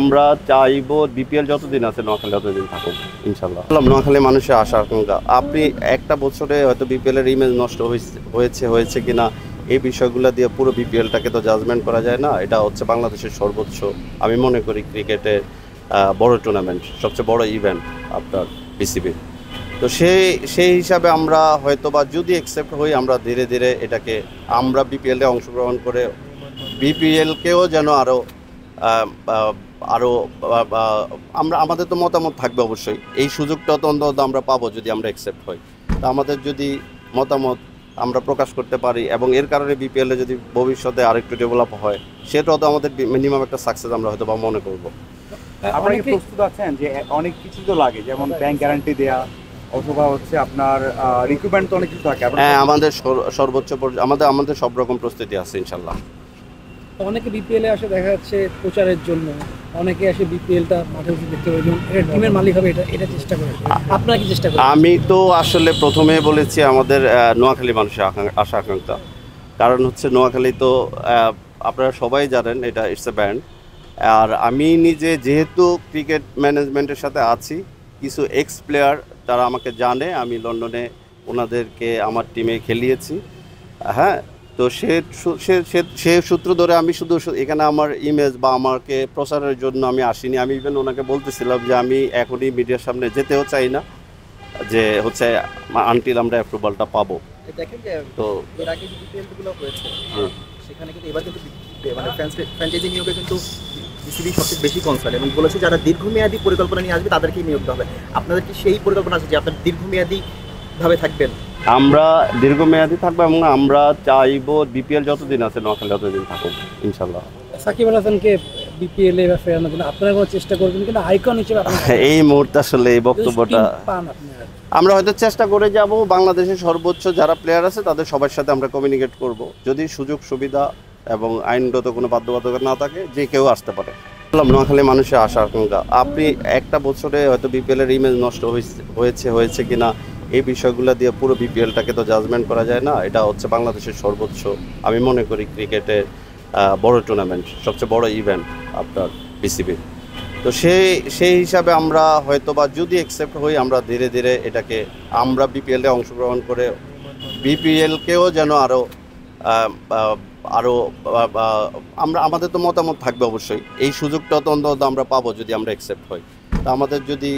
আমরা চাইবো বিপিএল যতদিন আছে নোয়াখালী ততদিন থাকুক ইনশাল্লাহ। নোয়াখালী মানুষের আশা আকাঙ্ক্ষা, আপনি একটা বছরে হয়তো বিপিএল এর ইমেজ নষ্ট হয়েছে কিনা এই বিষয়গুলো দিয়ে পুরো বিপিএলটাকে তো জাজমেন্ট করা যায় না। এটা হচ্ছে বাংলাদেশের সর্বোচ্চ, আমি মনে করি ক্রিকেটের বড় টুর্নামেন্ট, সবচেয়ে বড় ইভেন্ট আপনার বিসিবি। তো সেই হিসাবে আমরা হয়তো বা যদি অ্যাকসেপ্ট হই, আমরা ধীরে ধীরে এটাকে আমরা বিপিএলে অংশগ্রহণ করে বিপিএলকেও যেন আরও আমরা আমাদের তো মতামত থাকবে অবশ্যই, এই সুযোগটা তো অন্তত আমরা পাবো যদি আমরা অ্যাকসেপ্ট হই। তা আমাদের যদি মতামত আমরা প্রকাশ করতে পারি এবং এর কারণে বিপিএলে যদি ভবিষ্যতে আরেকটু ডেভেলপ হয়, সেটাও তো আমাদের মিনিমাম একটা সাকসেস আমরা হয়তো বা মনে করবো। আপনারা কি প্রস্তুত আছেন যে অনেক কিছু তো লাগে, যেমন ব্যাংক গ্যারান্টি দেয়া অথবা হচ্ছে আপনার রিক্রুটমেন্ট তো অনেক কিছু থাকে? হ্যাঁ, আমাদের সর্বোচ্চ আমাদের সব রকম প্রস্তুতি আছে ইনশাল্লাহ। অনেকে বিপিএলে আসে দেখা যাচ্ছে প্রচারের জন্য, অনেকে আসে বিপিএলটা মাঠে বসে দেখতে পারে, টিমের মালিক হবে এটা চেষ্টা করে। আপনারা কি চেষ্টা করেন? আমি তো আসলে প্রথমে বলেছি আমাদের নোয়াখালী মানুষের আশা আকাঙ্ক্ষা, কারণ হচ্ছে নোয়াখালী তো আপনারা সবাই জানেন এটা ইটস এ ব্যান্ড। আর আমি নিজে যেহেতু ক্রিকেট ম্যানেজমেন্টের সাথে আছি, কিছু এক্স প্লেয়ার তারা আমাকে জানে, আমি লন্ডনে ওনাদেরকে আমার টিমে খেলিয়েছি। হ্যাঁ, তো সে সূত্র ধরে আমি শুধু এখানে আমার ইমেজ বা আমাকে প্রচারের জন্য আমি আসিনি। আমি ইভেন ওনাকে বলতেছিলাম যে আমি এখনই মিডিয়ার সামনে যেতেও চাই না, যে হচ্ছে আনটিল আমরা অ্যাপ্রুভালটা পাবো। দেখেন যে তো এর আগে যে বিপিএলগুলো হয়েছে সেখানে কিন্তু এবার কিন্তু মানে ফ্র্যাঞ্চাইজি নিয়োগে কিন্তু বিসিবি সবচেয়ে বেশি কনসার্ন এবং বলেছে যারা দীর্ঘমেয়াদী পরিকল্পনা নিয়ে আসবে তাদেরকেই নিয়োগ দেওয়া হবে। আপনাদের কি সেই পরিকল্পনা আছে যে আপনার দীর্ঘমেয়াদীভাবে থাকবেন? আমরা দীর্ঘমেয়াদী থাকবো এবং আমরা চাইবো বিপিএল যতদিন আছে নোয়াখালী ততদিন থাকুক ইনশাল্লাহ। সাকিব আল হাসানকে বিপিএল এ ফেরানোর জন্য আপনারা কোনো চেষ্টা করবেন কিনা আইকন হিসেবে? এই মুহূর্তে আসলে এই বক্তব্যটা আমরা হয়তো চেষ্টা করে যাব। বাংলাদেশের সর্বোচ্চ যারা প্লেয়ার আছে তাদের সবার সাথে আমরা কমিউনিকেট করব, যদি সুযোগ সুবিধা এবং আইনগত কোনো বাধ্যবাধকতা না থাকে যে কেউ আসতে পারে। নোয়াখালী মানুষের আশা আকাঙ্ক্ষা, আপনি একটা বছরে হয়তো বিপিএল এর ইমেজ নষ্ট হয়েছে কিনা এই বিষয়গুলো দিয়ে পুরো বিপিএলটাকে তো জাজমেন্ট করা যায় না। এটা হচ্ছে বাংলাদেশের সর্বোচ্চ, আমি মনে করি ক্রিকেটের বড় টুর্নামেন্ট, সবচেয়ে বড় ইভেন্ট আপনার বিসিবি। তো সেই হিসাবে আমরা হয়তো বা যদি অ্যাকসেপ্ট হই, আমরা ধীরে ধীরে এটাকে আমরা বিপিএলে অংশগ্রহণ করে বিপিএলকেও যেন আরও আমরা আমাদের তো মতামত থাকবে অবশ্যই, এই সুযোগটা তো অন্তত আমরা পাবো যদি আমরা অ্যাকসেপ্ট হই। তা আমাদের যদি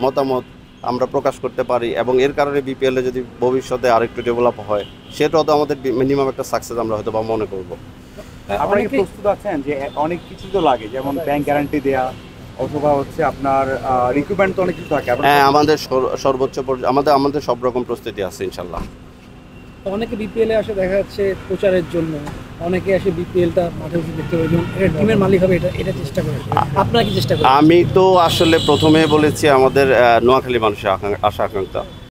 মতামত আমরা প্রকাশ করতে পারি এবং এর কারণে বিপিএলে যদি ভবিষ্যতে আরেকটু ডেভেলপ হয়, সেটাও তো আমাদের মিনিমাম একটা সাকসেস আমরা হয়তো বা মনে করবো। আপনারা কি প্রস্তুত আছেন যে অনেক কিছু তো লাগে, যেমন ব্যাংক গ্যারান্টি দেয়া অথবা হচ্ছে আপনার রিক্রুটমেন্ট তো অনেক কিছু থাকে? হ্যাঁ, আমাদের সর্বোচ্চ আমাদের সব রকম প্রস্তুতি আছে ইনশাল্লাহ। অনেকে বিপিএলে আসে দেখা যাচ্ছে প্রচারের জন্য, অনেকে আসে বিপিএলটা মাঠে বসে দেখতে পারে, টিমের মালিক হবে এটা চেষ্টা করে। আপনারা কি চেষ্টা করেন? আমি তো আসলে প্রথমে বলেছি আমাদের নোয়াখালী মানুষের আশা আকাঙ্ক্ষা,